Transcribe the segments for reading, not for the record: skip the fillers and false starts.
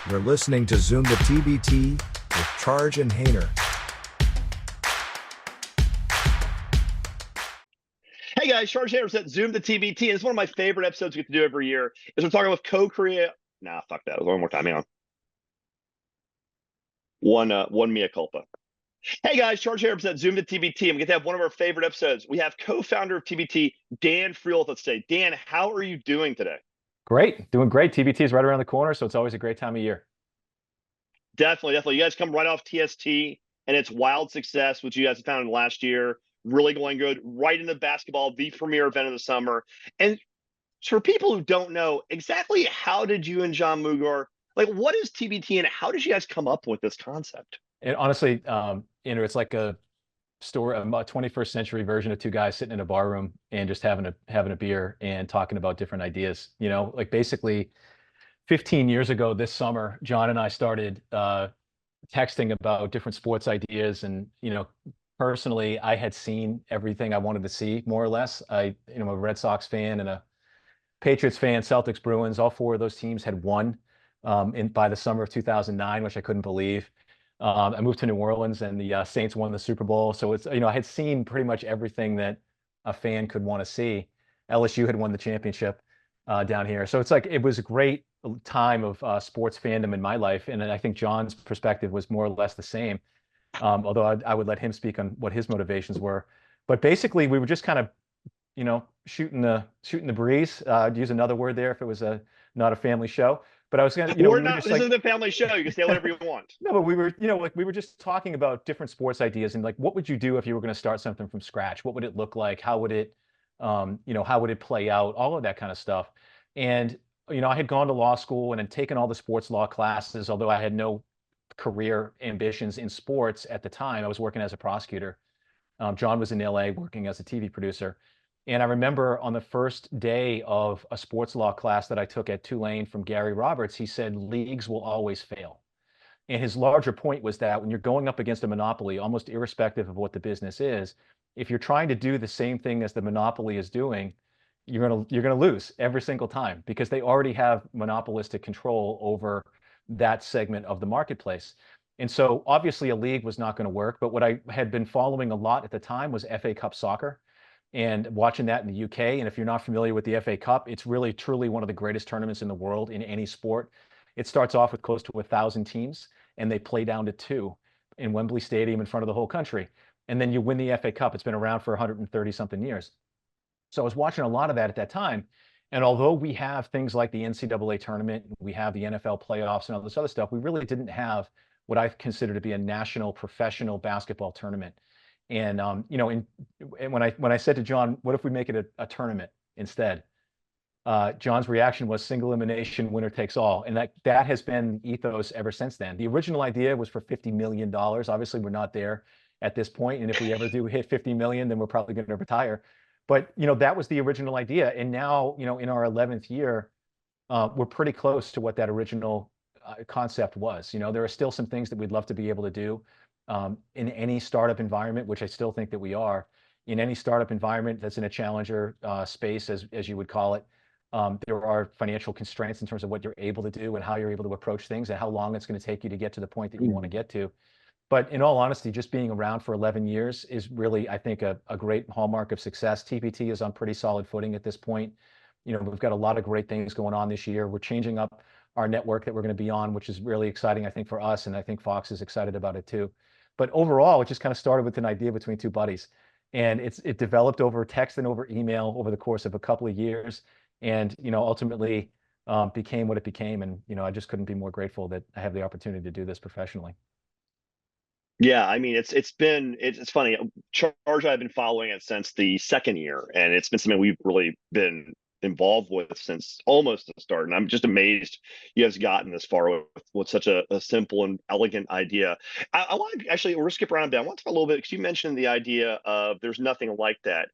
You're listening to Zoom the TBT with Charge and Hayner. Hey guys, Charge Hayner at Zoom the TBT. And it's one of my favorite episodes we get to do every year. Is we're talking with co-create. Nah, fuck that. One more time. Hang on. One mea culpa. Hey guys, Charge Hayner at Zoom the TBT. And we get to have one of our favorite episodes. We have co-founder of TBT, Dan Friel, with us today. Dan, how are you doing today? Great, doing great. TBT is right around the corner, so it's always a great time of year. Definitely. You guys come right off TST and its wild success, which you guys found last year. Really going good. Right into basketball, the premier event of the summer. And for people who don't know, exactly how did you and John Mugar, like, what is TBT and how did you guys come up with this concept? And honestly, it's like a 21st century version of two guys sitting in a bar room and just having a beer and talking about different ideas. Like basically 15 years ago this summer, John and I started texting about different sports ideas. And, personally, I had seen everything I wanted to see, more or less. I'm a Red Sox fan and a Patriots fan, Celtics, Bruins. All four of those teams had won by the summer of 2009, which I couldn't believe. I moved to New Orleans and the Saints won the Super Bowl. So I had seen pretty much everything that a fan could want to see. LSU had won the championship down here. So it's like, it was a great time of sports fandom in my life. And I think John's perspective was more or less the same. Although I would let him speak on what his motivations were. But basically we were just kind of, shooting the breeze, to use another word there if it was not a family show. But I was gonna, We're not, this isn't a family show. You can say whatever you want. No, but we were, like we were just talking about different sports ideas and like, what would you do if you were going to start something from scratch? What would it look like? How would it, how would it play out? All of that kind of stuff. And, I had gone to law school and had taken all the sports law classes, although I had no career ambitions in sports at the time. I was working as a prosecutor. John was in LA working as a TV producer. And I remember on the first day of a sports law class that I took at Tulane from Gary Roberts, he said, leagues will always fail. And his larger point was that when you're going up against a monopoly, almost irrespective of what the business is, if you're trying to do the same thing as the monopoly is doing, you're gonna lose every single time because they already have monopolistic control over that segment of the marketplace. And so obviously a league was not going to work. But what I had been following a lot at the time was FA Cup soccer and watching that in the UK. And if you're not familiar with the FA Cup, it's really truly one of the greatest tournaments in the world in any sport. It starts off with close to 1,000 teams and they play down to two in Wembley Stadium in front of the whole country. And then you win the FA Cup. It's been around for 130 something years. So I was watching a lot of that at that time. And although we have things like the NCAA tournament, we have the NFL playoffs and all this other stuff, we really didn't have what I consider to be a national professional basketball tournament. And and when I said to John, what if we make it a tournament instead? John's reaction was single elimination, winner takes all. And that has been ethos ever since then. The original idea was for $50 million. Obviously, we're not there at this point. And if we ever do hit 50 million, then we're probably going to retire. But, that was the original idea. And now, in our 11th year, we're pretty close to what that original concept was. There are still some things that we'd love to be able to do in any startup environment, which I still think that we are. In any startup environment that's in a challenger space, as you would call it, there are financial constraints in terms of what you're able to do and how you're able to approach things and how long it's going to take you to get to the point that you want to get to. But in all honesty, just being around for 11 years is really, I think, a great hallmark of success. TBT is on pretty solid footing at this point. We've got a lot of great things going on this year. We're changing up our network that we're going to be on, which is really exciting, I think, for us. And I think Fox is excited about it too. But overall, it just kind of started with an idea between two buddies. And it developed over text and over email over the course of a couple of years. And, ultimately became what it became. And, I just couldn't be more grateful that I have the opportunity to do this professionally. Yeah, I mean, it's funny. Charge, I've been following it since the second year, and it's been something we've really been involved with since almost the start. And I'm just amazed you guys gotten this far with such a simple and elegant idea. I want to actually, we'll skip around a bit. I want to talk a little bit because you mentioned the idea of there's nothing like that.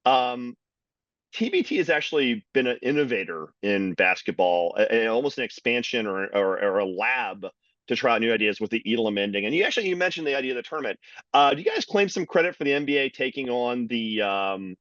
TBT has actually been an innovator in basketball, almost an expansion or a lab to try out new ideas with the Elam ending. And you mentioned the idea of the tournament. Do you guys claim some credit for the NBA taking on the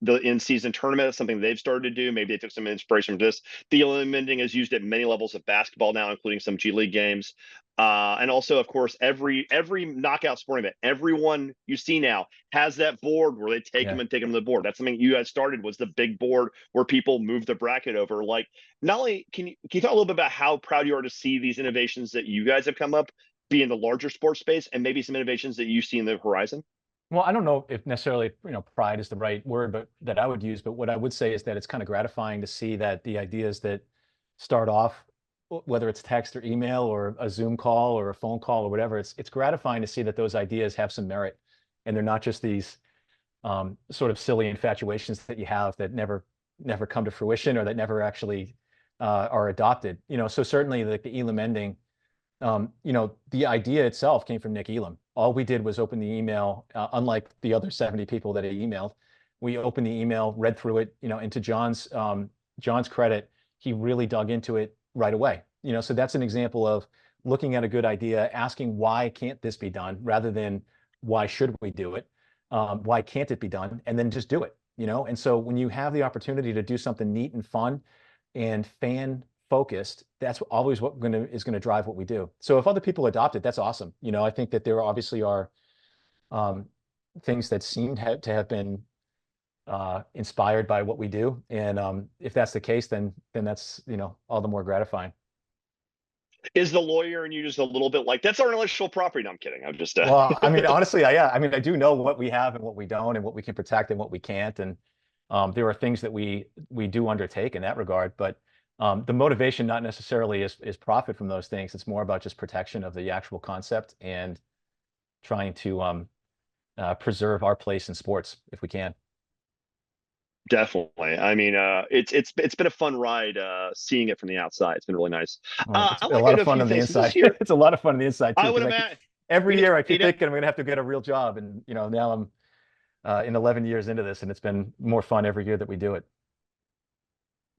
the in-season tournament. That's something they've started to do. Maybe they took some inspiration from this. The limiting is used at many levels of basketball now, including some G League games. And also, of course, every knockout sporting event, everyone you see now has that board where they take them and take them to the board. That's something you guys started, was the big board where people move the bracket over. Like, not only can you talk a little bit about how proud you are to see these innovations that you guys have come up be in the larger sports space, and maybe some innovations that you see in the horizon? Well, I don't know if necessarily, pride is the right word, but that I would use. But what I would say is that it's kind of gratifying to see that the ideas that start off, whether it's text or email or a Zoom call or a phone call or whatever, it's gratifying to see that those ideas have some merit, and they're not just these sort of silly infatuations that you have that never come to fruition, or that never actually are adopted. So certainly like the Elam ending. The idea itself came from Nick Elam. All we did was open the email, unlike the other 70 people that he emailed. We opened the email, read through it, into John's credit, he really dug into it right away. So that's an example of looking at a good idea, asking why can't this be done, rather than why should we do it? Why can't it be done? And then just do it, And so when you have the opportunity to do something neat and fun and fan focused, that's always what is going to drive what we do. So if other people adopt it, that's awesome. I think that there obviously are things that seem to have been inspired by what we do, and if that's the case, then that's all the more gratifying. Is the lawyer and you just a little bit like, that's our intellectual property? No, I'm kidding. I'm just Well, I mean, honestly, I do know what we have and what we don't, and what we can protect and what we can't, and there are things that we do undertake in that regard, but the motivation not necessarily is profit from those things. It's more about just protection of the actual concept and trying to preserve our place in sports if we can. Definitely. I mean, it's been a fun ride seeing it from the outside. It's been really nice. It's I a want lot to of fun on the things inside. year. It's a lot of fun on the inside too. I would imagine. Every year I keep thinking I'm going to have to get a real job, and now I'm in 11 years into this, and it's been more fun every year that we do it.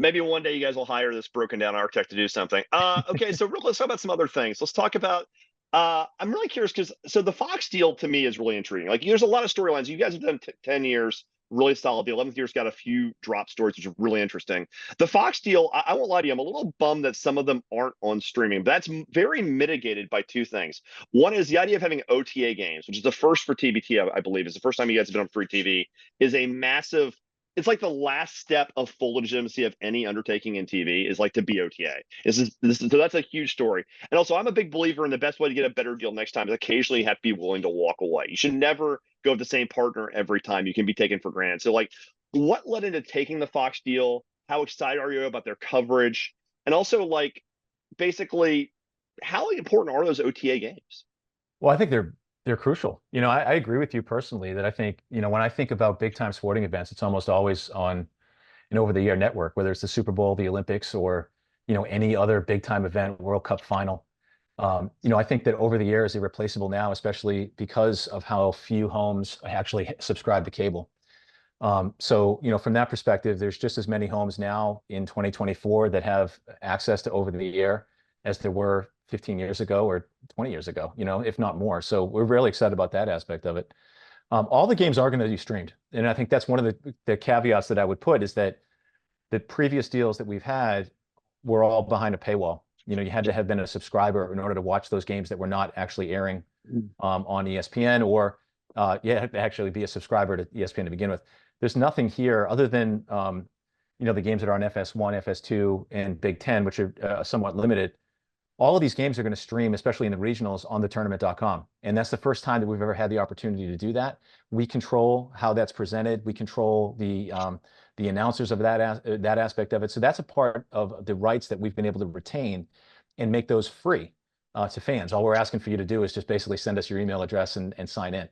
Maybe one day you guys will hire this broken down architect to do something. Okay, so let's talk about some other things. Let's talk about. I'm really curious because the Fox deal to me is really intriguing. Like, there's a lot of storylines. You guys have done 10 years, really solid. The 11th year's got a few drop stories, which are really interesting. The Fox deal, I won't lie to you, I'm a little bummed that some of them aren't on streaming. But that's very mitigated by two things. One is the idea of having OTA games, which is the first for TBT, I believe. It's the first time you guys have been on free TV. Is a massive. It's like the last step of full legitimacy of any undertaking in TV is like to be OTA. So that's a huge story. And also, I'm a big believer in the best way to get a better deal next time is occasionally you have to be willing to walk away. You should never go with the same partner every time. You can be taken for granted. So, like, what led into taking the Fox deal? How excited are you about their coverage? And also, like, basically, how important are those OTA games? Well, I think they're crucial. I agree with you personally that I think, when I think about big time sporting events, it's almost always on an over the air network, whether it's the Super Bowl, the Olympics, or, any other big time event, World Cup final. I think that over the air is irreplaceable now, especially because of how few homes actually subscribe to cable. So, from that perspective, there's just as many homes now in 2024 that have access to over the air as there were 15 years ago or 20 years ago, if not more. So we're really excited about that aspect of it. All the games are going to be streamed. And I think that's one of the caveats that I would put is that the previous deals that we've had were all behind a paywall. You had to have been a subscriber in order to watch those games that were not actually airing on ESPN, or you had to actually be a subscriber to ESPN to begin with. There's nothing here other than the games that are on FS1, FS2, and Big Ten, which are somewhat limited. All of these games are going to stream, especially in the regionals, on thetournament.com. And that's the first time that we've ever had the opportunity to do that. We control how that's presented. We control the announcers of that aspect of it. So that's a part of the rights that we've been able to retain and make those free to fans. All we're asking for you to do is just basically send us your email address and sign in.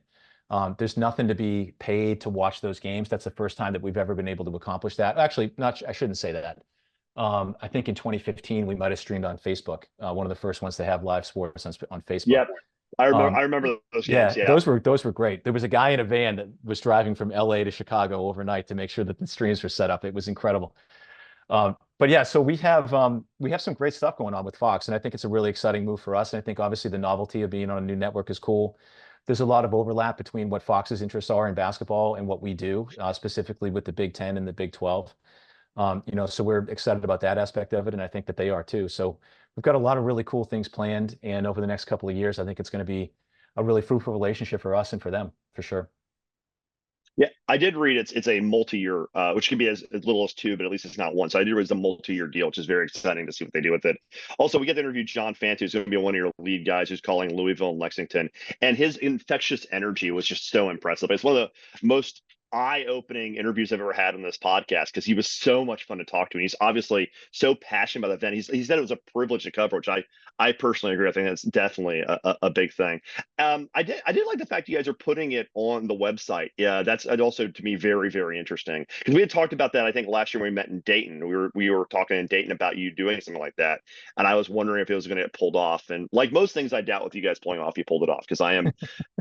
There's nothing to be paid to watch those games. That's the first time that we've ever been able to accomplish that. Actually, I shouldn't say that. I think in 2015 we might have streamed on Facebook. One of the first ones to have live sports on Facebook. Yeah, I remember those games. Yeah, those were great. There was a guy in a van that was driving from LA to Chicago overnight to make sure that the streams were set up. It was incredible. But yeah, so we have some great stuff going on with Fox, and I think it's a really exciting move for us. And I think obviously the novelty of being on a new network is cool. there's a lot of overlap between what Fox's interests are in basketball and what we do, specifically with the Big Ten and the Big 12. So we're excited about that aspect of it, and I think that they are too. So we've got a lot of really cool things planned, and over the next couple of years, I think it's going to be a really fruitful relationship for us and for them, for sure. Yeah, I did read it's a multi-year, which can be as little as 2, but at least it's not 1. So I did read it's a multi-year deal, which is very exciting to see what they do with it. Also, we get to interview John Fant, who's going to be one of your lead guys, who's calling Louisville and Lexington, and his infectious energy was just so impressive. It's one of the most eye-opening interviews I've ever had on this podcast because he was so much fun to talk to, and he's obviously so passionate about the event. He said it was a privilege to cover, which I personally agree. I think that's definitely a big thing. I did like the fact you guys are putting it on the website. Yeah, that's also to me very, very interesting because we had talked about that. I think last year when we met in Dayton, we were talking in Dayton about you doing something like that, and I was wondering if it was going to get pulled off. And like most things, I doubt with you guys pulling off, you pulled it off because I am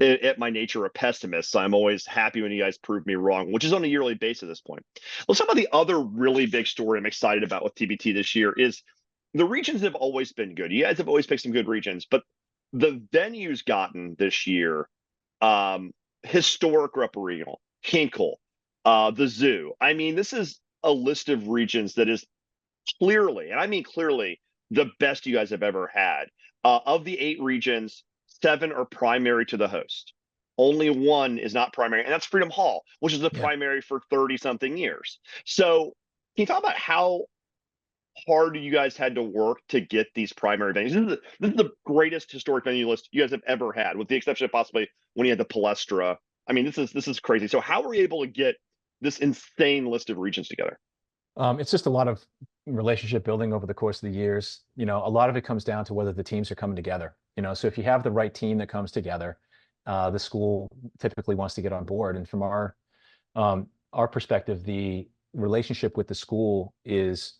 at my nature a pessimist. So I'm always happy when you guys prove me wrong, which is on a yearly basis at this point. Let's talk about the other really big story I'm excited about with TBT this year is the regions have always been good. You guys have always picked some good regions, but the venues gotten this year, historic Rep Regional, Hinkle, the Zoo. I mean, this is a list of regions that is clearly, and I mean clearly, the best you guys have ever had. Of the 8 regions, 7 are primary to the host. Only 1 is not primary, and that's Freedom Hall, which is the primary for 30-something years. So can you talk about how hard you guys had to work to get these primary venues? This is the greatest historic venue list you guys have ever had, with the exception of possibly when you had the Palestra. I mean, this is crazy. So how were you able to get this insane list of regions together? It's just a lot of relationship building over the course of the years. A lot of it comes down to whether the teams are coming together. So if you have the right team that comes together, the school typically wants to get on board. And from our perspective, the relationship with the school is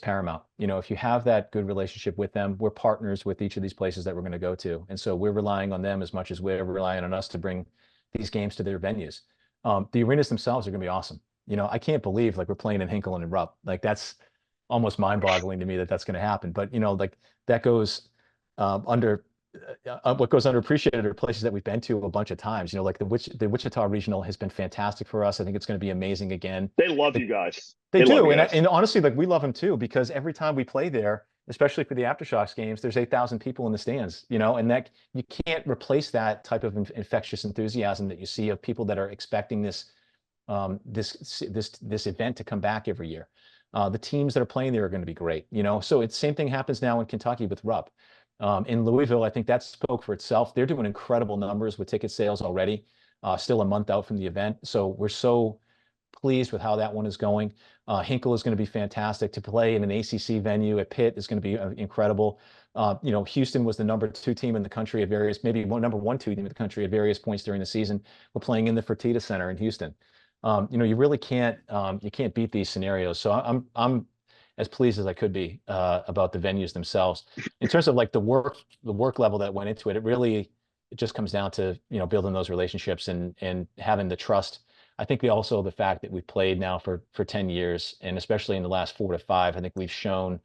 paramount. If you have that good relationship with them, we're partners with each of these places that we're going to go to. And so we're relying on them as much as we're relying on us to bring these games to their venues. The arenas themselves are going to be awesome. I can't believe like we're playing in Hinkle and in Rupp. Like that's almost mind-boggling to me that that's going to happen. But like that goes under what goes underappreciated are places that we've been to a bunch of times. Like the Wichita Regional has been fantastic for us. I think it's going to be amazing again. They love you guys. They do, and honestly, like we love them too because every time we play there, especially for the Aftershocks games, there's 8,000 people in the stands. And that you can't replace that type of infectious enthusiasm that you see of people that are expecting this event to come back every year. The teams that are playing there are going to be great. So it's same thing happens now in Kentucky with Rupp. In Louisville, I think that spoke for itself. They're doing incredible numbers with ticket sales already, still a month out from the event. So we're so pleased with how that one is going. Hinkle is going to be fantastic to play in an ACC venue at Pitt is going to be incredible. Houston was the number 2 team in the country at various, maybe number 1, 2 team in the country at various points during the season. We're playing in the Fertitta Center in Houston. You really can't beat these scenarios. So I'm as pleased as I could be about the venues themselves. In terms of like the work level that went into it, it just comes down to building those relationships and having the trust. I think the fact that we've played now for 10 years, and especially in the last 4 to 5, I think we've shown,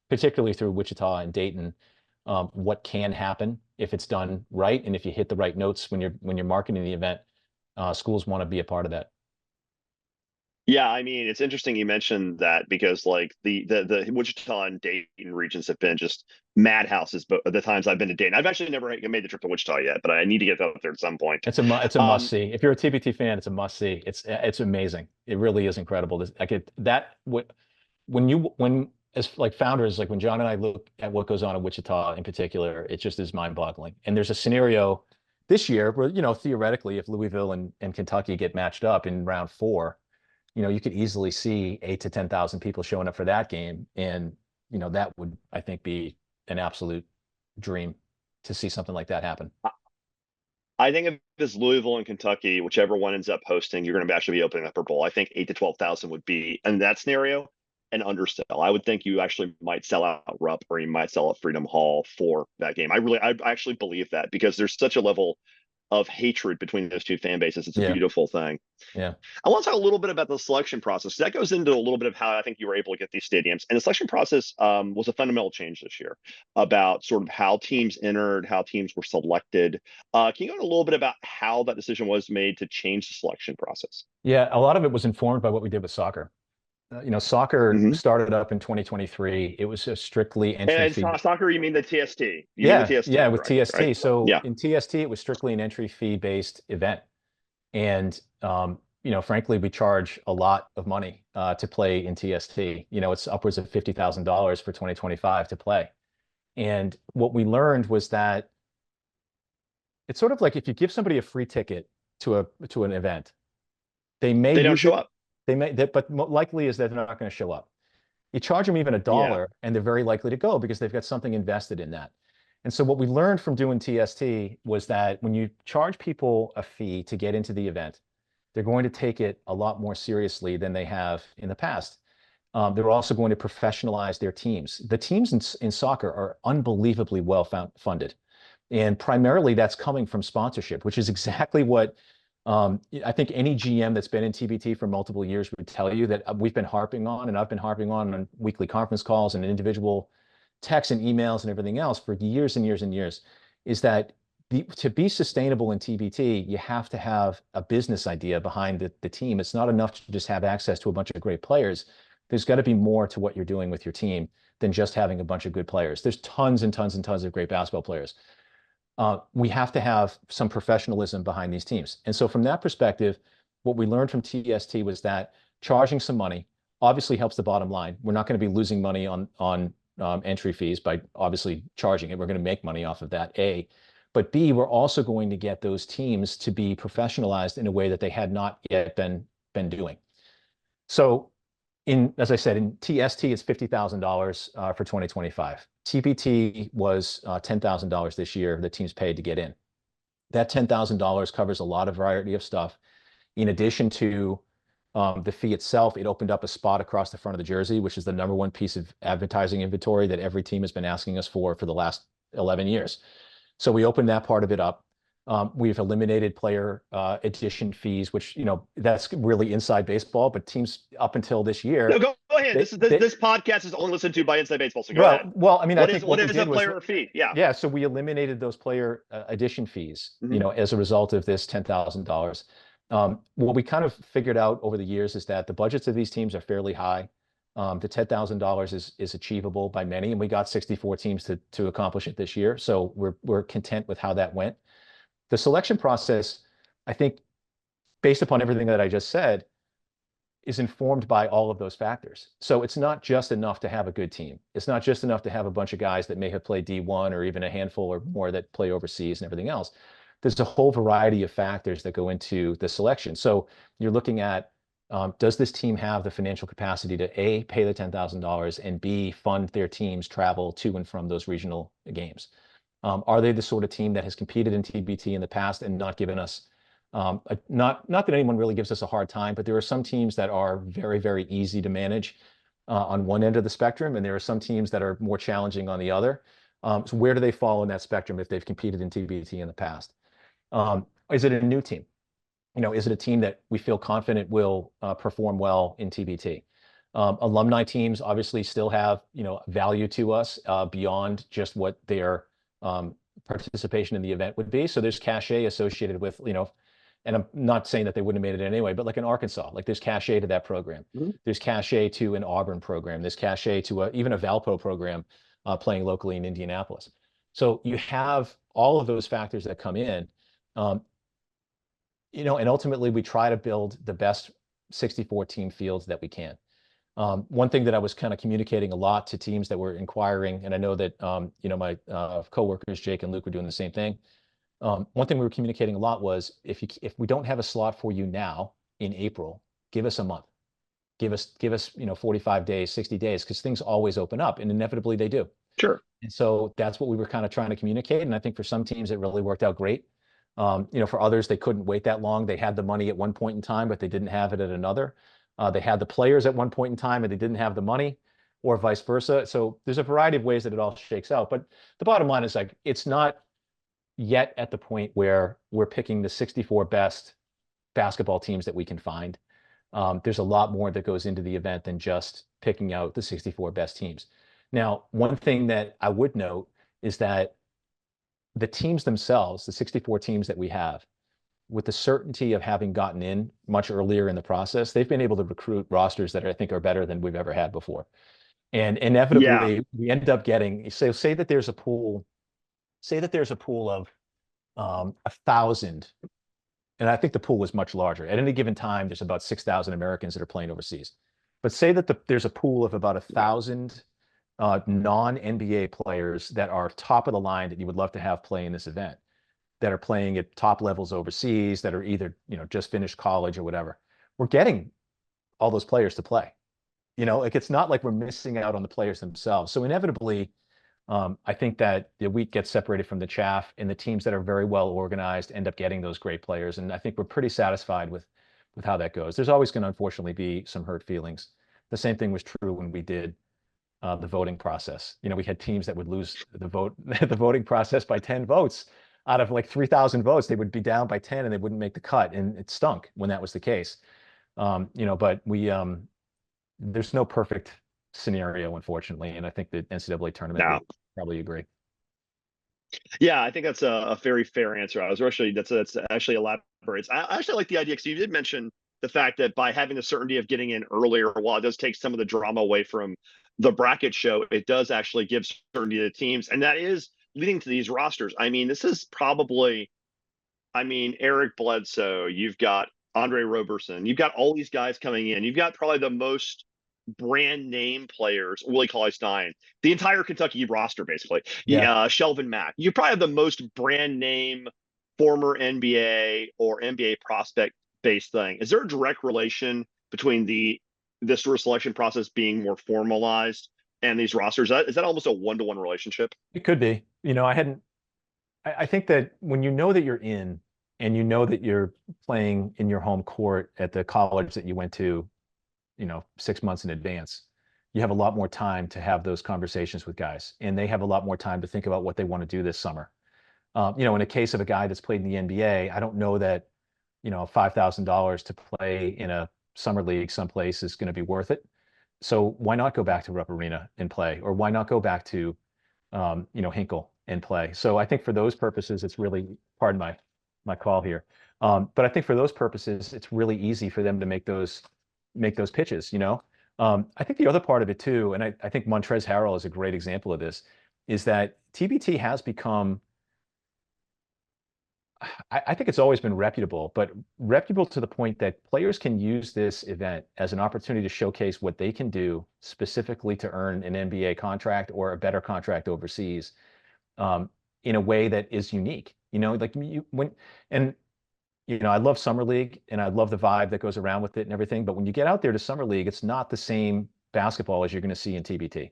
particularly through Wichita and Dayton, what can happen if it's done right, and if you hit the right notes when you're marketing the event. Schools want to be a part of that. Yeah, I mean, it's interesting you mentioned that because like the Wichita and Dayton regions have been just madhouses. But the times I've been to Dayton, I've actually never made the trip to Wichita yet, but I need to get out there at some point. It's a must see. If you're a TBT fan, it's a must see. It's amazing. It really is incredible. When as like founders, like when John and I look at what goes on in Wichita in particular, it just is mind-boggling. And there's a scenario this year where theoretically, if Louisville and Kentucky get matched up in round 4. You could easily see 8 to 10,000 people showing up for that game. And, that would, I think, be an absolute dream to see something like that happen. I think if it's Louisville and Kentucky, whichever one ends up hosting, you're going to actually be opening up for bowl. I think 8 to 12,000 would be, in that scenario, an undersell. I would think you actually might sell out Rupp or you might sell out Freedom Hall for that game. I actually believe that because there's such a level of hatred between those two fan bases. It's a Yeah. beautiful thing. Yeah. I want to talk a little bit about the selection process. That goes into a little bit of how I think you were able to get these stadiums. And the selection process was a fundamental change this year about sort of how teams entered, how teams were selected. Can you go into a little bit about how that decision was made to change the selection process? Yeah. A lot of it was informed by what we did with soccer. Soccer Mm-hmm. started up in 2023. It was a strictly entry And fee. soccer, you mean the TST? You mean the Yeah, TST, yeah, with correct? TST. Right? So Yeah. in TST, it was strictly an entry fee based event. And frankly, we charge a lot of money to play in TST. It's upwards of $50,000 for 2025 to play. And what we learned was that it's sort of like if you give somebody a free ticket to an event, they may They don't use show it. up. But likely is that they're not going to show up. You charge them even Yeah. $1, and they're very likely to go because they've got something invested in that. And so what we learned from doing TST was that when you charge people a fee to get into the event, they're going to take it a lot more seriously than they have in the past. They're also going to professionalize their teams. The teams in soccer are unbelievably well funded. And primarily that's coming from sponsorship, which is exactly what I think any GM that's been in TBT for multiple years would tell you that we've been harping on, and I've been harping on weekly conference calls and individual texts and emails and everything else for years and years and years, is that to be sustainable in TBT, you have to have a business idea behind the team. It's not enough to just have access to a bunch of great players. There's got to be more to what you're doing with your team than just having a bunch of good players. There's tons and tons and tons of great basketball players. We have to have some professionalism behind these teams. And so from that perspective, what we learned from TST was that charging some money obviously helps the bottom line. We're not going to be losing money on entry fees by obviously charging it. We're going to make money off of that, A. But B, we're also going to get those teams to be professionalized in a way that they had not yet been doing. So as I said, in TST, it's $50,000 for 2025. TBT was $10,000 this year that teams paid to get in. That $10,000 covers a lot of variety of stuff. In addition to the fee itself, it opened up a spot across the front of the jersey, which is the number one piece of advertising inventory that every team has been asking us for the last 11 years. So we opened that part of it up. We've eliminated player edition fees, which, that's really inside baseball, but teams up until this year. No, go ahead. This podcast is only listened to by Inside Baseball. So go ahead. Well, I mean, what I think what what is we did a player fee? Yeah. Yeah. So we eliminated those player edition fees, as a result of this $10,000. What we kind of figured out over the years is that the budgets of these teams are fairly high. The $10,000 is achievable by many, and we got 64 teams to accomplish it this year. So we're content with how that went. The selection process, I think, based upon everything that I just said, is informed by all of those factors. So it's not just enough to have a good team. It's not just enough to have a bunch of guys that may have played D1 or even a handful or more that play overseas and everything else. There's a whole variety of factors that go into the selection. So you're looking at, does this team have the financial capacity to A, pay the $10,000, and B, fund their team's travel to and from those regional games? Are they the sort of team that has competed in TBT in the past and not given us, not that anyone really gives us a hard time, but there are some teams that are very, very easy to manage on one end of the spectrum, and there are some teams that are more challenging on the other. So where do they fall in that spectrum if they've competed in TBT in the past? Is it a new team? Is it a team that we feel confident will perform well in TBT? Alumni teams obviously still have, value to us beyond just what their participation in the event would be. So there's cachet associated with, and I'm not saying that they wouldn't have made it anyway, but like in Arkansas, like there's cachet to that program. There's cachet to an Auburn program. There's cachet to even a Valpo program playing locally in Indianapolis. So you have all of those factors that come in, and ultimately we try to build the best 64 team fields that we can. One thing that I was kind of communicating a lot to teams that were inquiring, and I know that my coworkers Jake and Luke were doing the same thing. One thing we were communicating a lot was if we don't have a slot for you now in April, give us a month, give us 45 days, 60 days, because things always open up, and inevitably they do. Sure. And so that's what we were kind of trying to communicate, and I think for some teams it really worked out great. For others they couldn't wait that long. They had the money at one point in time, but they didn't have it at another. They had the players at one point in time and they didn't have the money, or vice versa. So there's a variety of ways that it all shakes out. But the bottom line is, like, it's not yet at the point where we're picking the 64 best basketball teams that we can find. There's a lot more that goes into the event than just picking out the 64 best teams. Now, one thing that I would note is that the teams themselves, the 64 teams that we have, with the certainty of having gotten in much earlier in the process, they've been able to recruit rosters that I think are better than we've ever had before. And Yeah. inevitably, we end up getting, say that there's a pool, of 1,000, and I think the pool was much larger. At any given time, there's about 6,000 Americans that are playing overseas. But say that there's a pool of about 1,000 non-NBA players that are top of the line that you would love to have play in this event, that are playing at top levels overseas, that are either, just finished college or whatever. We're getting all those players to play. Like, it's not like we're missing out on the players themselves. So inevitably, I think that the wheat gets separated from the chaff, and the teams that are very well organized end up getting those great players. And I think we're pretty satisfied with how that goes. There's always going to unfortunately be some hurt feelings. The same thing was true when we did the voting process. We had teams that would lose the voting process by 10 votes out of like 3,000 votes. They would be down by 10 and they wouldn't make the cut, and it stunk when that was the case. But there's no perfect scenario, unfortunately, and I think the NCAA tournament would probably agree. Yeah, I think that's a very fair answer. That's actually elaborates. I actually like the idea, because you did mention the fact that by having the certainty of getting in earlier, while it does take some of the drama away from the bracket show, it does actually give certainty to the teams, and that is leading to these rosters. I mean, this is probably, Eric Bledsoe, you've got Andre Roberson, you've got all these guys coming in. You've got probably the most brand name players, Willie Cauley-Stein, the entire Kentucky roster, basically. Yeah. Shelvin Mack. You probably have the most brand name former NBA or NBA prospect based thing. Is there a direct relation between this sort of selection process being more formalized and these rosters? Is that almost a one-to-one relationship? It could be. I think that when you know that you're in, and you know that you're playing in your home court at the college that you went to, 6 months in advance, you have a lot more time to have those conversations with guys, and they have a lot more time to think about what they want to do this summer. In a case of a guy that's played in the NBA, I don't know that, $5,000 to play in a summer league someplace is going to be worth it. So why not go back to Rupp Arena and play, or why not go back to, Hinkle and play? So I think for those purposes, it's really, pardon my call here. But I think for those purposes, it's really easy for them to make those pitches. I think the other part of it too, and I think Montrezl Harrell is a great example of this, is that TBT has become, I think it's always been reputable, but reputable to the point that players can use this event as an opportunity to showcase what they can do specifically to earn an NBA contract or a better contract overseas, in a way that is unique. I love Summer League, and I love the vibe that goes around with it and everything. But when you get out there to Summer League, it's not the same basketball as you're going to see in TBT.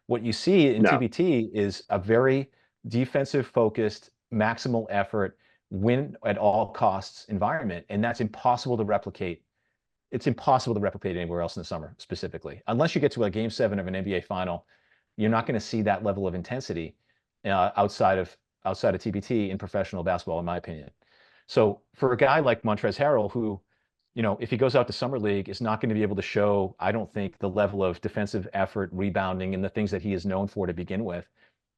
What you see in TBT is a very defensive focused, maximal effort, win at all costs environment. And that's impossible to replicate. It's impossible to replicate anywhere else in the summer, specifically. Unless you get to a game 7 of an NBA final, you're not going to see that level of intensity outside of TBT in professional basketball, in my opinion. So for a guy like Montrezl Harrell, who, if he goes out to Summer League, is not going to be able to show, I don't think, the level of defensive effort, rebounding, and the things that he is known for to begin with,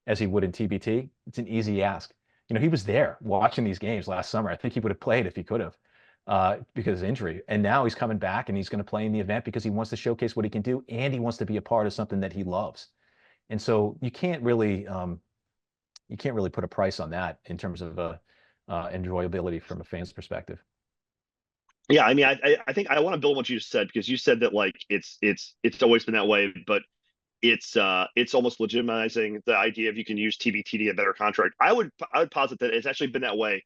as he would in TBT, it's an easy ask. He was there watching these games last summer. I think he would have played if he could have, because of injury. And now he's coming back, and he's going to play in the event because he wants to showcase what he can do, and he wants to be a part of something that he loves. And so you can't really put a price on that in terms of enjoyability from a fan's perspective. Yeah, I think I want to build on what you said, because you said that like it's always been that way, but it's almost legitimizing the idea of you can use TBT to get a better contract. I would posit that it's actually been that way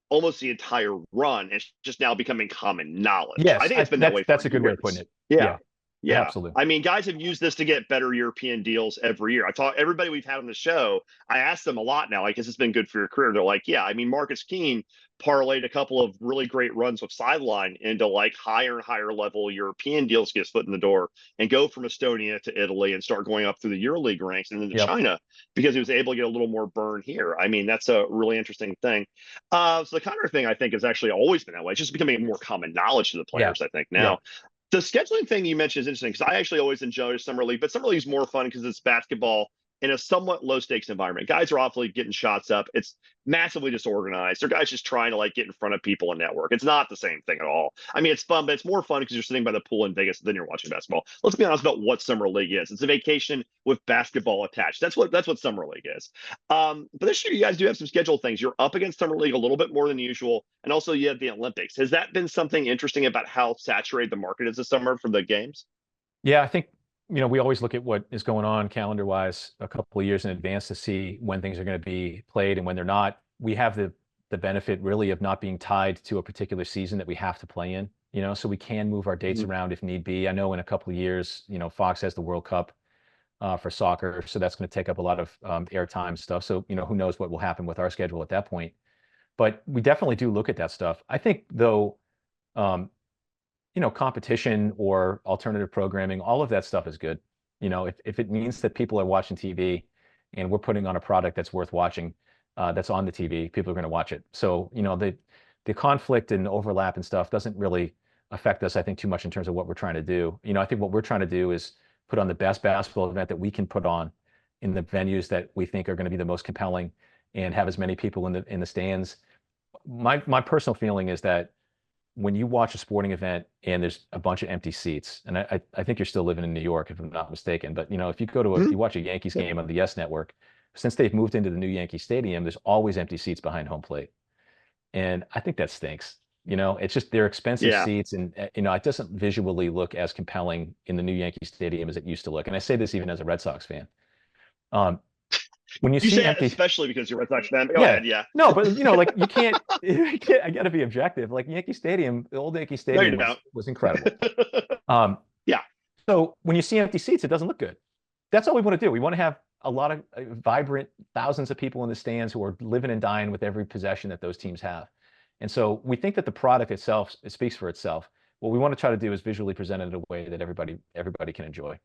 almost the entire run. It's just now becoming common knowledge. Yes, I think it's been that way. That's a good way of putting it. Yeah. Yeah. Absolutely. I mean, guys have used this to get better European deals every year. I thought everybody we've had on the show, I asked them a lot now, like, has this been good for your career? They're like, yeah. I mean, Marcus Keene parlayed a couple of really great runs with Sideline into like higher and higher level European deals, get his foot in the door and go from Estonia to Italy and start going up through the EuroLeague ranks and into Yep. China because he was able to get a little more burn here. I mean, that's a really interesting thing. So the Connor thing, I think, has actually always been that way. It's just becoming more common knowledge to the Yeah. players, I think, Yeah. now. The scheduling thing you mentioned is interesting because I actually always enjoy Summer League, but Summer League is more fun because it's basketball in a somewhat low stakes environment. Guys are awfully getting shots up. It's massively disorganized. They're guys just trying to like get in front of people and network. It's not the same thing at all. I mean, it's fun, but it's more fun because you're sitting by the pool in Vegas and then you're watching basketball. Let's be honest about what Summer League is. It's a vacation with basketball attached. That's what Summer League is. But this year you guys do have some schedule things. You're up against Summer League a little bit more than usual, and also you have the Olympics. Has that been something interesting about how saturated the market is this summer for the games? Yeah, I think, we always look at what is going on calendar-wise a couple of years in advance to see when things are going to be played and when they're not. We have the benefit really of not being tied to a particular season that we have to play in, so we can move our dates around if need be. I know in a couple of years, Fox has the World Cup for soccer, so that's going to take up a lot of airtime stuff. So, who knows what will happen with our schedule at that point. But we definitely do look at that stuff. I think, though, competition or alternative programming, all of that stuff is good. If it means that people are watching TV and we're putting on a product that's worth watching, that's on the TV, people are going to watch it. So, the conflict and overlap and stuff doesn't really affect us, I think, too much in terms of what we're trying to do. I think what we're trying to do is put on the best basketball event that we can put on in the venues that we think are going to be the most compelling and have as many people in the stands. My personal feeling is that when you watch a sporting event and there's a bunch of empty seats, and I think you're still living in New York, if I'm not mistaken, but if you go to you watch a Yankees game on the YES Network, since they've moved into the new Yankee Stadium, there's always empty seats behind home plate. And I think that stinks. It's just they're expensive seats, and it doesn't visually look as compelling in the new Yankee Stadium as it used to look. And I say this even as a Red Sox fan. When you see say empty, especially because you're a Red Sox fan. Go ahead, yeah. No, but like you can't. I got to be objective. Like Yankee Stadium, the old Yankee Stadium was incredible. Yeah. So when you see empty seats, it doesn't look good. That's all we want to do. We want to have a lot of vibrant, thousands of people in the stands who are living and dying with every possession that those teams have. And so we think that the product itself, it speaks for itself. What we want to try to do is visually present it in a way that everybody can enjoy.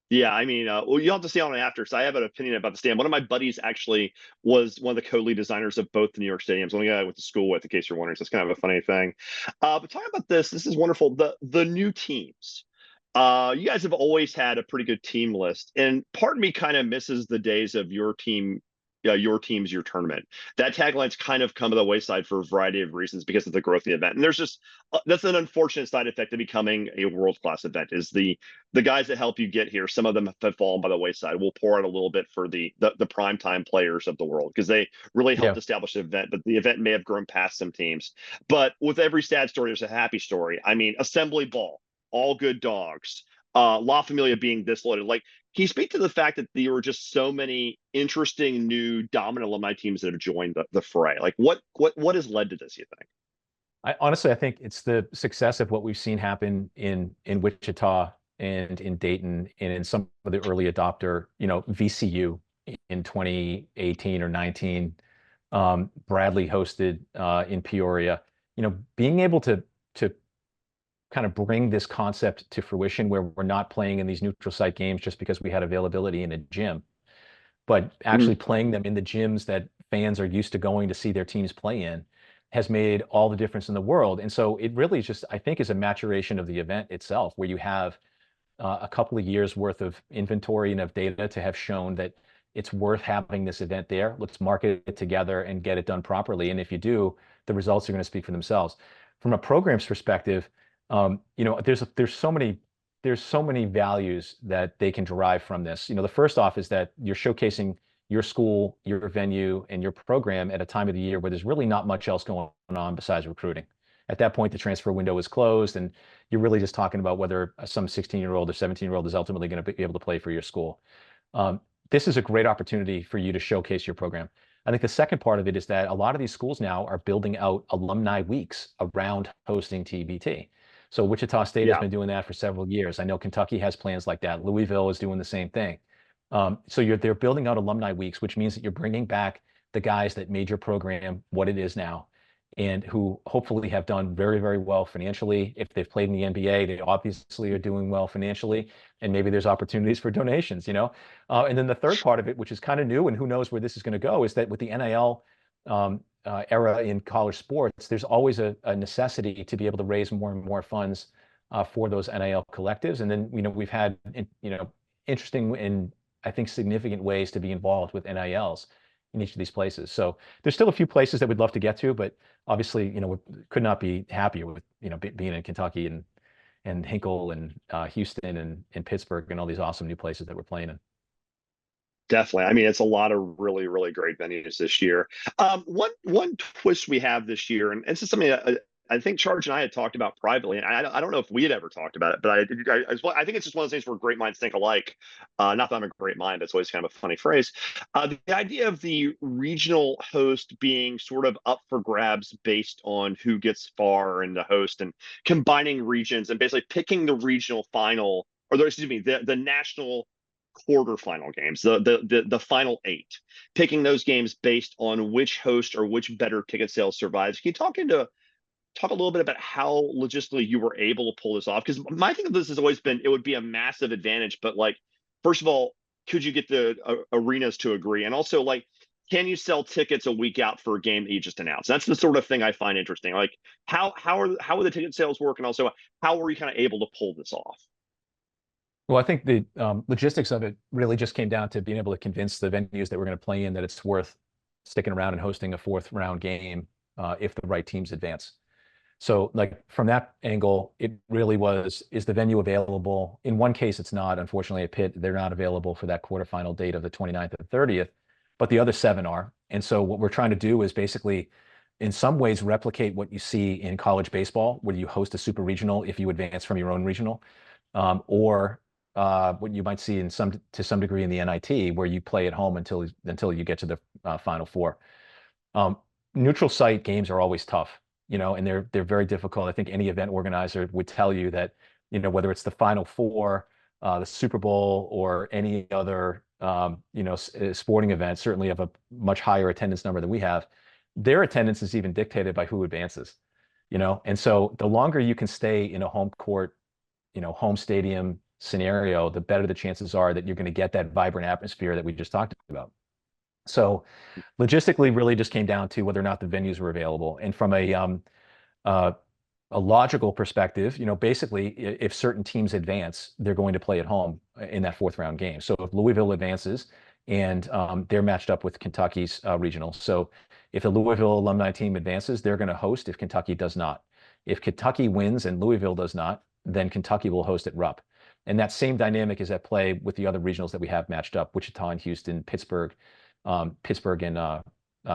Yeah, I mean, well, you'll have to see on it after, because I have an opinion about the stand. One of my buddies actually was one of the co-lead designers of both the New York stadiums. One guy I went to school with, in case you're wondering. So it's kind of a funny thing. But talking about this is wonderful. The new teams. You guys have always had a pretty good team list, and part of me kind of misses the days of your team. Your team's your tournament. That tagline's kind of come to the wayside for a variety of reasons because of the growth of the event. And there's just that's an unfortunate side effect of becoming a world-class event. Is the guys that help you get here, some of them have fallen by the wayside. We'll pour out a little bit for the primetime players of the world because they really helped establish the event, but the event may have grown past some teams. But with every sad story, there's a happy story. I mean, Assembly Ball, all good dogs. La Familia being this loaded. Like, can you speak to the fact that there were just so many interesting new dominant alumni teams that have joined the fray? Like, what has led to this, you think? I think it's the success of what we've seen happen in Wichita and in Dayton and in some of the early adopter, VCU in 2018 or 19. Bradley hosted in Peoria. Being able to kind of bring this concept to fruition where we're not playing in these neutral site games just because we had availability in a gym, but actually playing them in the gyms that fans are used to going to see their teams play in has made all the difference in the world. And so it really just, I think, is a maturation of the event itself, where you have a couple of years worth of inventory and of data to have shown that it's worth having this event there. Let's market it together and get it done properly. And if you do, the results are going to speak for themselves. From a program's perspective, there's so many values that they can derive from this. The first off is that you're showcasing your school, your venue, and your program at a time of the year where there's really not much else going on besides recruiting. At that point, the transfer window is closed, and you're really just talking about whether some 16-year-old or 17-year-old is ultimately going to be able to play for your school. This is a great opportunity for you to showcase your program. I think the second part of it is that a lot of these schools now are building out alumni weeks around hosting TBT. So Wichita State has Yeah. been doing that for several years. I know Kentucky has plans like that. Louisville is doing the same thing. So they're building out alumni weeks, which means that you're bringing back the guys that made your program what it is now, and who hopefully have done very, very well financially. If they've played in the NBA, they obviously are doing well financially, and maybe there's opportunities for donations, you know? And then the third part of it, which is kind of new and who knows where this is going to go, is that with the NIL era in college sports, there's always a necessity to be able to raise more and more funds for those NIL collectives. And then, we've had, interesting and I think significant ways to be involved with NILs in each of these places. So there's still a few places that we'd love to get to, but obviously, we could not be happier with, being in Kentucky and Hinkle and Houston and Pittsburgh and all these awesome new places that we're playing in. Definitely. I mean, it's a lot of really, really great venues this year. One twist we have this year, and this is something that I think Charge and I had talked about privately, and I don't know if we had ever talked about it, but I think it's just one of those things where great minds think alike. Not that I'm a great mind, that's always kind of a funny phrase. The idea of the regional host being sort of up for grabs based on who gets far in the host, and combining regions and basically picking the regional final, excuse me, the national quarterfinal games, the final 8, picking those games based on which host or which better ticket sales survives. Can you talk a little bit about how logistically you were able to pull this off? Because my thing of this has always been it would be a massive advantage, but like, first of all, could you get the arenas to agree, and also like, can you sell tickets a week out for a game that you just announced? That's the sort of thing I find interesting. Like, how are the ticket sales work, and also how were you kind of able to pull this off? Well, I think the logistics of it really just came down to being able to convince the venues that we're going to play in that it's worth sticking around and hosting a 4th round game if the right teams advance. So like from that angle, it really was, is the venue available? In one case, it's not. Unfortunately, at Pitt, they're not available for that quarterfinal date of the 29th and 30th, but the other 7 are. And so what we're trying to do is basically, in some ways, replicate what you see in college baseball, where you host a super regional if you advance from your own regional, or what you might see to some degree in the NIT, where you play at home until you get to the Final Four. Neutral site games are always tough, and they're very difficult. I think any event organizer would tell you that, whether it's the Final Four, the Super Bowl, or any other sporting event, certainly of a much higher attendance number than we have, their attendance is even dictated by who advances. And so the longer you can stay in a home court, home stadium scenario, the better the chances are that you're going to get that vibrant atmosphere that we just talked about. So logistically really just came down to whether or not the venues were available. And from a logical perspective, basically if certain teams advance, they're going to play at home in that 4th round game. So if Louisville advances and they're matched up with Kentucky's regional. So if the Louisville alumni team advances, they're going to host if Kentucky does not. If Kentucky wins and Louisville does not, then Kentucky will host at Rupp. And that same dynamic is at play with the other regionals that we have matched up: Wichita and Houston, Pittsburgh and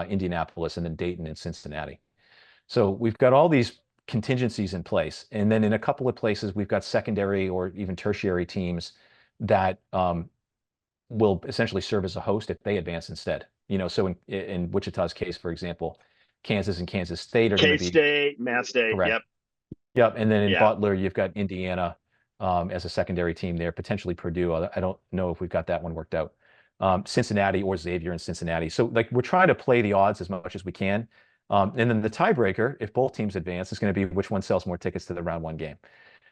Indianapolis, and then Dayton and Cincinnati. So we've got all these contingencies in place. And then in a couple of places, we've got secondary or even tertiary teams that will essentially serve as a host if they advance instead. So in Wichita's case, for example, Kansas and Kansas State are going to be K-State, Mass State, correct. Yep. And then in Butler, you've got Indiana as a secondary team there, potentially Purdue. I don't know if we've got that one worked out. Cincinnati or Xavier in Cincinnati. So like we're trying to play the odds as much as we can. And then the tiebreaker, if both teams advance, is going to be which one sells more tickets to the round 1 game.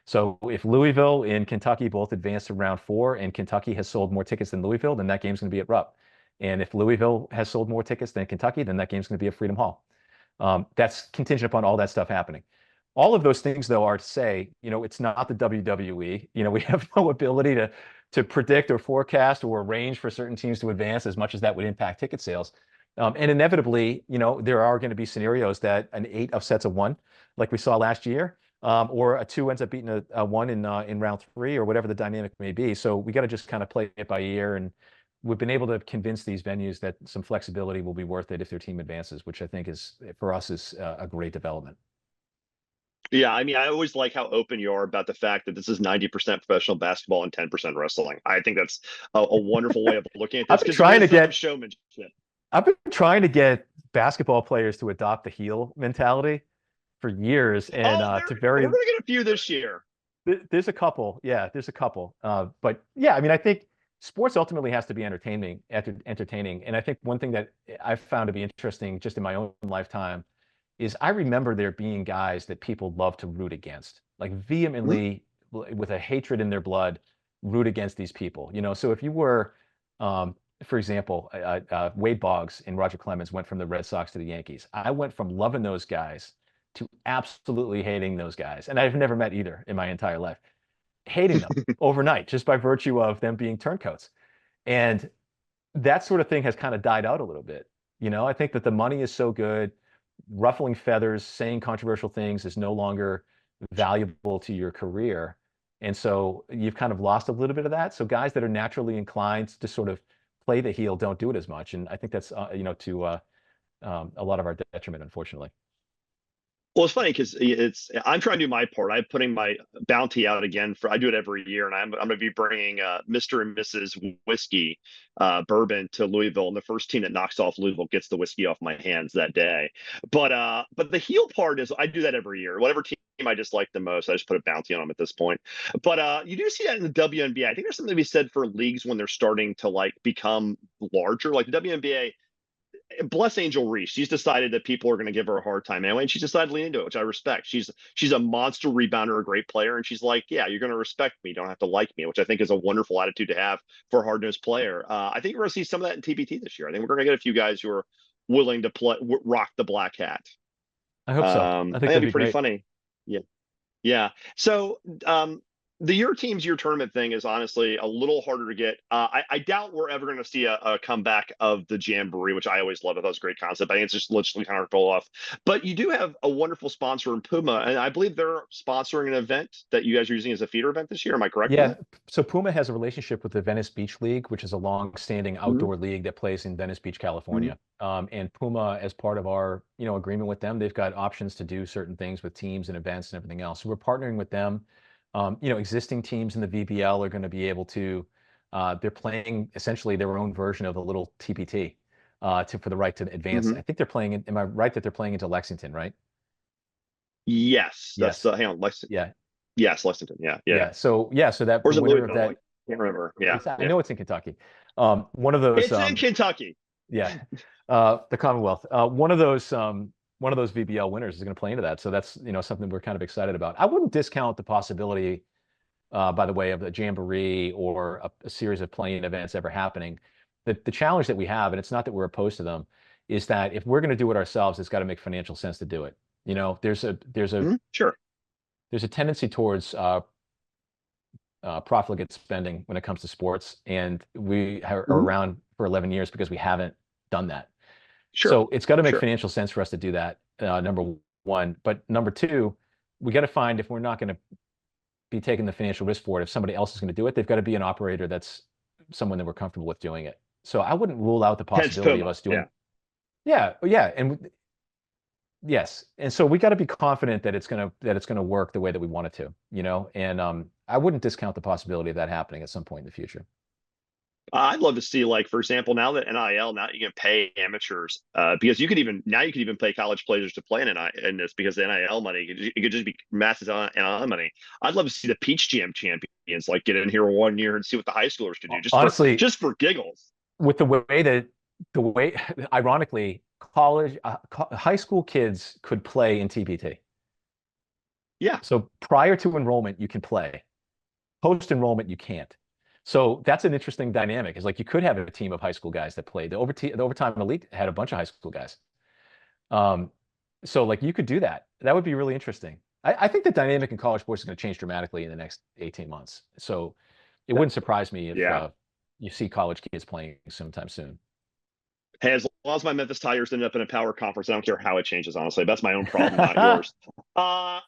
So if Louisville and Kentucky both advance to round 4 and Kentucky has sold more tickets than Louisville, then that game's going to be at Rupp. And if Louisville has sold more tickets than Kentucky, then that game's going to be at Freedom Hall. That's contingent upon all that stuff happening. All of those things, though, are to say, it's not the WWE. We have no ability to predict or forecast or arrange for certain teams to advance as much as that would impact ticket sales. And inevitably, there are going to be scenarios that an 8 upsets a 1, like we saw last year, or a 2 ends up beating a 1 in round 3, or whatever the dynamic may be. So we got to just kind of play it by ear. And we've been able to convince these venues that some flexibility will be worth it if their team advances, which I think is, for us, is a great development. Yeah, I mean, I always like how open you are about the fact that this is 90% professional basketball and 10% wrestling. I think that's a wonderful way of looking at this. I've been trying to get showmanship. I've been trying to get basketball players to adopt the heel mentality. for years, and Oh, to we're very gonna get a few this year. there's a couple, yeah, there's a couple. But yeah, I mean, I think sports ultimately has to be entertaining, and I think one thing that I've found to be interesting just in my own lifetime is I remember there being guys that people love to root against, like Mhm. vehemently with a hatred in their blood, root against these people. So if you were, um, for example, Wade Boggs and Roger Clemens went from the Red Sox to the Yankees. I went from loving those guys to absolutely hating those guys, and I've never met either in my entire life. Hating them overnight just by virtue of them being turncoats, and that sort of thing has kind of died out a little bit. I think that the money is so good, ruffling feathers, saying controversial things is no longer valuable to your career. And so you've kind of lost a little bit of that. So guys that are naturally inclined to sort of play the heel don't do it as much. And I think that's, to a lot of our detriment, unfortunately. Well, it's funny because I'm trying to do my part. I'm putting my bounty out again for I do it every year, and I'm going to be bringing Mr. and Mrs. Whiskey bourbon to Louisville, and the first team that knocks off Louisville gets the whiskey off my hands that day. But the heel part is I do that every year. Whatever team I dislike the most, I just put a bounty on them at this point. But you do see that in the WNBA. I think there's something to be said for leagues when they're starting to like become larger, like the WNBA. Bless Angel Reese. She's decided that people are going to give her a hard time anyway, and she's decided to lean into it, which I respect. She's a monster rebounder, a great player, and she's like, yeah, you're going to respect me, you don't have to like me, which I think is a wonderful attitude to have for a hard-nosed player. I think we're going to see some of that in TBT this year. I think we're going to get a few guys who are willing to rock the black hat. I hope so. I I think think that'd that'd be be pretty great. funny. Yeah. Yeah. So the your team's your tournament thing is honestly a little harder to get. I doubt we're ever going to see a comeback of the Jamboree, which I always love. I thought it was a great concept. I think it's just literally kind of pull off. But you do have a wonderful sponsor in Puma, and I believe they're sponsoring an event that you guys are using as a feeder event this year. Am I correct in Yeah. that? So Puma has a relationship with the Venice Beach League, which is a long-standing Mhm. outdoor league that plays in Venice Beach, Mhm. California. And Puma, as part of our, agreement with them, they've got options to do certain things with teams and events and everything else. So we're partnering with them. Existing teams in the VBL are going to be able to, they're playing essentially their own version of a little TBT for the right to advance. Mhm. I think they're playing, am I right that they're playing into Lexington, right? Yes, that's Yes. the hang on, Lexington. Yeah. Yes, Lexington. Yeah, yeah. Yeah. So that Or the is it winner of Louisville? I that, can't remember. Yeah, I yeah. know it's in Kentucky. One of those, It's in Kentucky. yeah, the Commonwealth. One of those VBL winners is going to play into that. So that's something we're kind of excited about. I wouldn't discount the possibility, by the way, of a jamboree or a series of playing events ever happening. The challenge that we have, and it's not that we're opposed to them, is that if we're going to do it ourselves, it's got to make financial sense to do it. Mhm. Sure. There's a tendency towards profligate spending when it comes to sports, and we are Mhm. around for 11 years because we haven't done that. Sure. So it's got to make Sure. financial sense for us to do that, number one. But number two, we got to find, if we're not going to be taking the financial risk for it, if somebody else is going to do it, they've got to be an operator that's someone that we're comfortable with doing it. So I wouldn't rule out the Hence possibility of Puma. us doing. Yeah. Yeah, yeah, and yes, and so we got to be confident that it's gonna work the way that we want it to, And I wouldn't discount the possibility of that happening at some point in the future. I'd love to see, like, for example, now that NIL, now you can pay amateurs because you could even pay college players to play in this because the NIL money it could just be massive NIL money. I'd love to see the Peach Jam champions like get in here 1 year and see what the high schoolers could do Honestly, just for giggles. with the way, ironically, high school kids could play in TBT. Yeah, So prior to enrollment, you can play. Post enrollment, you can't. So that's an interesting dynamic. Is like you could have a team of high school guys that played. The overtime elite had a bunch of high school guys. Um, so like you could do that. That would be really interesting. I think the dynamic in college sports is going to change dramatically in the next 18 months. So it wouldn't surprise me if yeah. you see college kids playing sometime soon. Hey, as long as my Memphis Tigers end up in a power conference, I don't care how it changes, honestly. That's my own problem, not yours.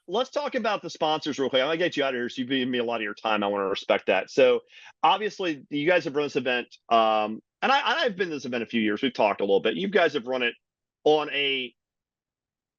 Let's talk about the sponsors real quick. I'm going to get you out of here. So you've given me a lot of your time. I want to respect that. So obviously, you guys have run this event. And I've been to this event a few years. We've talked a little bit. You guys have run it on a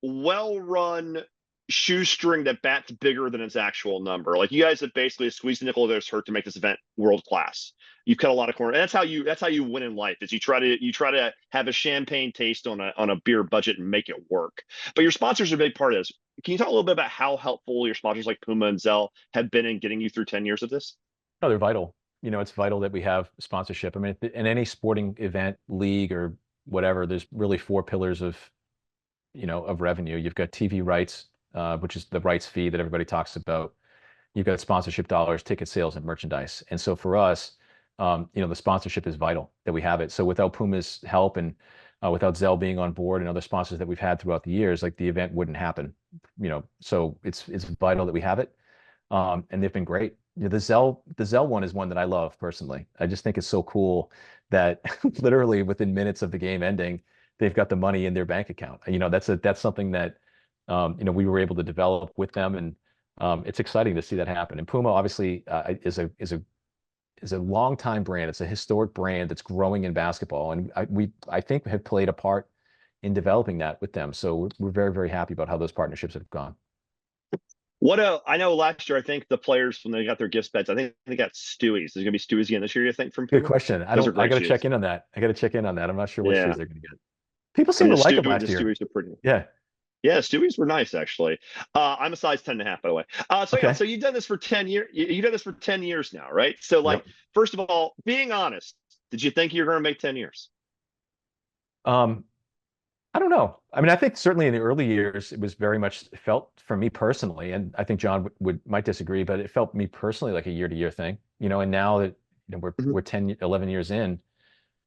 well-run shoestring that bats bigger than its actual number. Like you guys have basically squeezed the nickel of their hurt to make this event world class. You've cut a lot of corners. And that's how you win in life is you try to have a champagne taste on a beer budget and make it work. But your sponsors are a big part of this. can you talk a little bit about how helpful your sponsors like Puma and Zell have been in getting you through 10 years of this? No, they're vital. It's vital that we have sponsorship. I mean, in any sporting event, league, or whatever, there's really four pillars of revenue. You've got TV rights, which is the rights fee that everybody talks about. You've got sponsorship dollars, ticket sales, and merchandise. And so for us, the sponsorship is vital that we have it. So without Puma's help and without Zell being on board and other sponsors that we've had throughout the years, like the event wouldn't happen. So it's vital that we have it. And they've been great. The Zell one is one that I love personally. I just think it's so cool that literally within minutes of the game ending, they've got the money in their bank account. That's something that we were able to develop with them, and it's exciting to see that happen. And Puma obviously is a long time brand. It's a historic brand that's growing in basketball, and I think have played a part in developing that with them. So we're very, very happy about how those partnerships have gone. I know last year, I think the players, when they got their gift beds, I think they got Stewie's. There's gonna be Stewie's again this year, you think, from Puma? Good question. I got to check in on that. I'm not sure what Yeah. shoes they're going to get. People I seem mean, to like them last the year. Stewie's are pretty. Yeah. Yeah, Stewie's were nice, actually. I'm a size 10 and a half, by the way. Okay. So you've done this for 10 years. You've done this for 10 years now, right? So like, Yep. first of all, being honest, did you think you were going to make 10 years? I don't know. I mean, I think certainly in the early years, it was very much felt for me personally, and I think John might disagree, but it felt me personally like a year-to-year thing. And now that we're 10, 11 years in,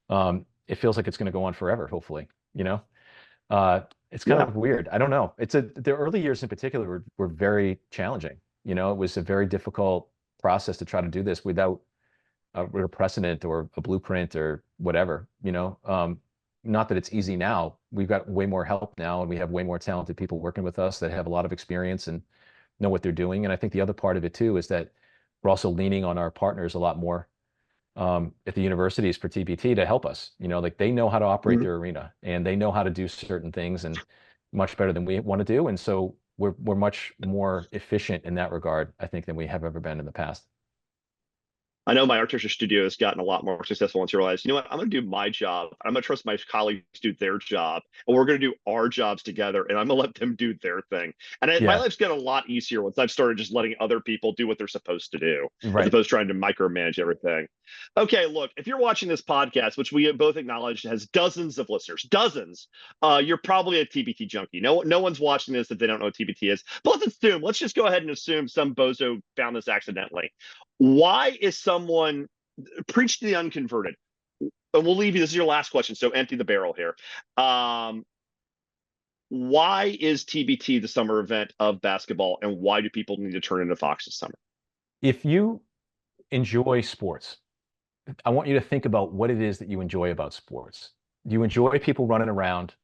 it feels like it's going to go on forever, hopefully. It's kind of weird. I don't know. The early years in particular were very challenging. It was a very difficult process to try to do this without a precedent or a blueprint or whatever. Not that it's easy now. We've got way more help now, and we have way more talented people working with us that have a lot of experience and know what they're doing. And I think the other part of it too is that we're also leaning on our partners a lot more at the universities for TBT to help us. Like they know how to operate their arena, and they know how to do certain things and much better than we want to do. And so we're much more efficient in that regard, I think, than we have ever been in the past. I know my architecture studio has gotten a lot more successful once you realize, you know what, I'm going to do my job. I'm going to trust my colleagues to do their job, and we're going to do our jobs together, and I'm going to let them do their thing. And my life's gotten a lot easier once I've started just letting other people do what they're supposed to do, as opposed to trying to micromanage everything. Okay, look, if you're watching this podcast, which we both acknowledge has dozens of listeners, you're probably a TBT junkie. No one's watching this if they don't know what TBT is. But let's just go ahead and assume some bozo found this accidentally. Why is someone preach to the unconverted? And we'll leave you. This is your last question, so empty the barrel here. Why is TBT the summer event of basketball, and why do people need to turn into Fox this summer? If you enjoy sports, I want you to think about what it is that you enjoy about sports. Do you enjoy people running around?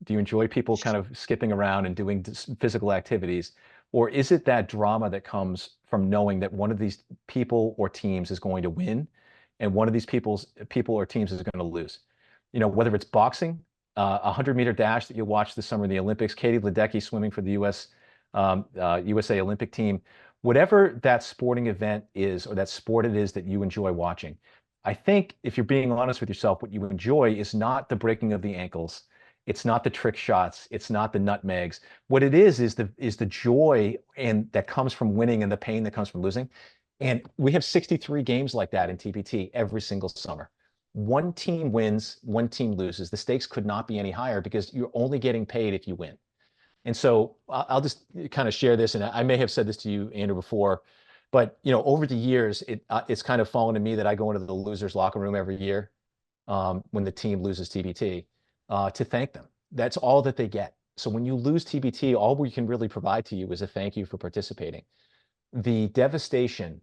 Do you enjoy people kind of skipping around and doing physical activities? Or is it that drama that comes from knowing that one of these people or teams is going to win, and one of these people or teams is going to lose? Whether it's boxing, a 100-meter dash that you watched this summer in the Olympics, Katie Ledecky swimming for the USA Olympic team, whatever that sporting event is, or that sport it is that you enjoy watching. I think if you're being honest with yourself, what you enjoy is not the breaking of the ankles. It's not the trick shots. It's not the nutmegs. What it is the joy and that comes from winning and the pain that comes from losing. And we have 63 games like that in TBT every single summer. One team wins, one team loses. The stakes could not be any higher because you're only getting paid if you win. And so I'll just kind of share this, and I may have said this to you, Andrew, before, but over the years, it's kind of fallen to me that I go into the losers' locker room every year when the team loses TBT. To thank them. That's all that they get. So when you lose TBT, all we can really provide to you is a thank you for participating. The devastation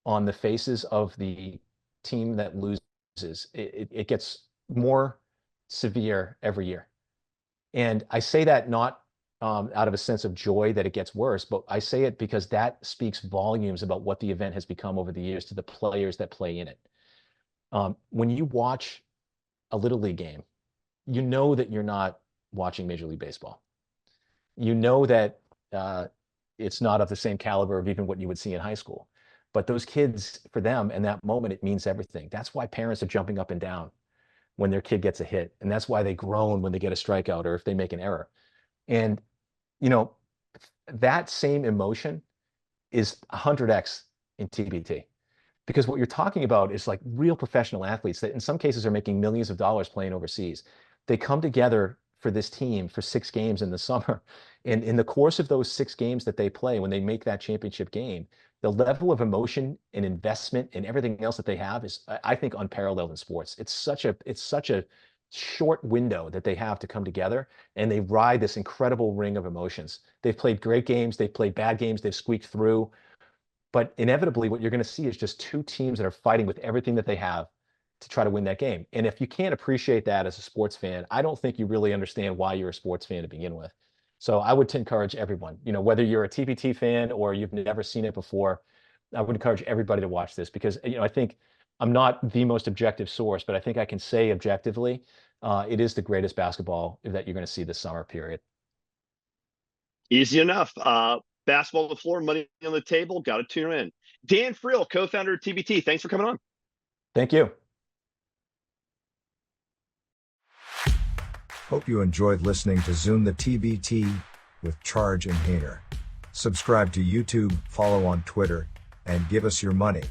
on the faces of the team that loses, it gets more severe every year. And I say that not out of a sense of joy that it gets worse, but I say it because that speaks volumes about what the event has become over the years to the players that play in it. When you watch a Little League game, you know that you're not watching Major League Baseball. You know that it's not of the same caliber of even what you would see in high school. But those kids, for them, in that moment, it means everything. That's why parents are jumping up and down when their kid gets a hit. And that's why they groan when they get a strikeout or if they make an error. And, that same emotion is 100x in TBT. Because what you're talking about is like real professional athletes that in some cases are making millions of dollars playing overseas. They come together for this team for 6 games in the summer. And in the course of those 6 games that they play, when they make that championship game, the level of emotion and investment and everything else that they have is, I think, unparalleled in sports. It's such a short window that they have to come together, and they ride this incredible ring of emotions. They've played great games, they've played bad games, they've squeaked through. But inevitably, what you're going to see is just 2 teams that are fighting with everything that they have to try to win that game. And if you can't appreciate that as a sports fan, I don't think you really understand why you're a sports fan to begin with. So I would encourage everyone, whether you're a TBT fan or you've never seen it before, I would encourage everybody to watch this because, I think I'm not the most objective source, but I think I can say objectively, it is the greatest basketball that you're going to see this summer period. Easy enough. Basketball on the floor, money on the table. Got to tune in. Dan Friel, co-founder of TBT. Thanks for coming on. Thank you. Hope you enjoyed listening to Zoom the TBT with Charge and Hainer. Subscribe to YouTube, follow on Twitter, and give us your money.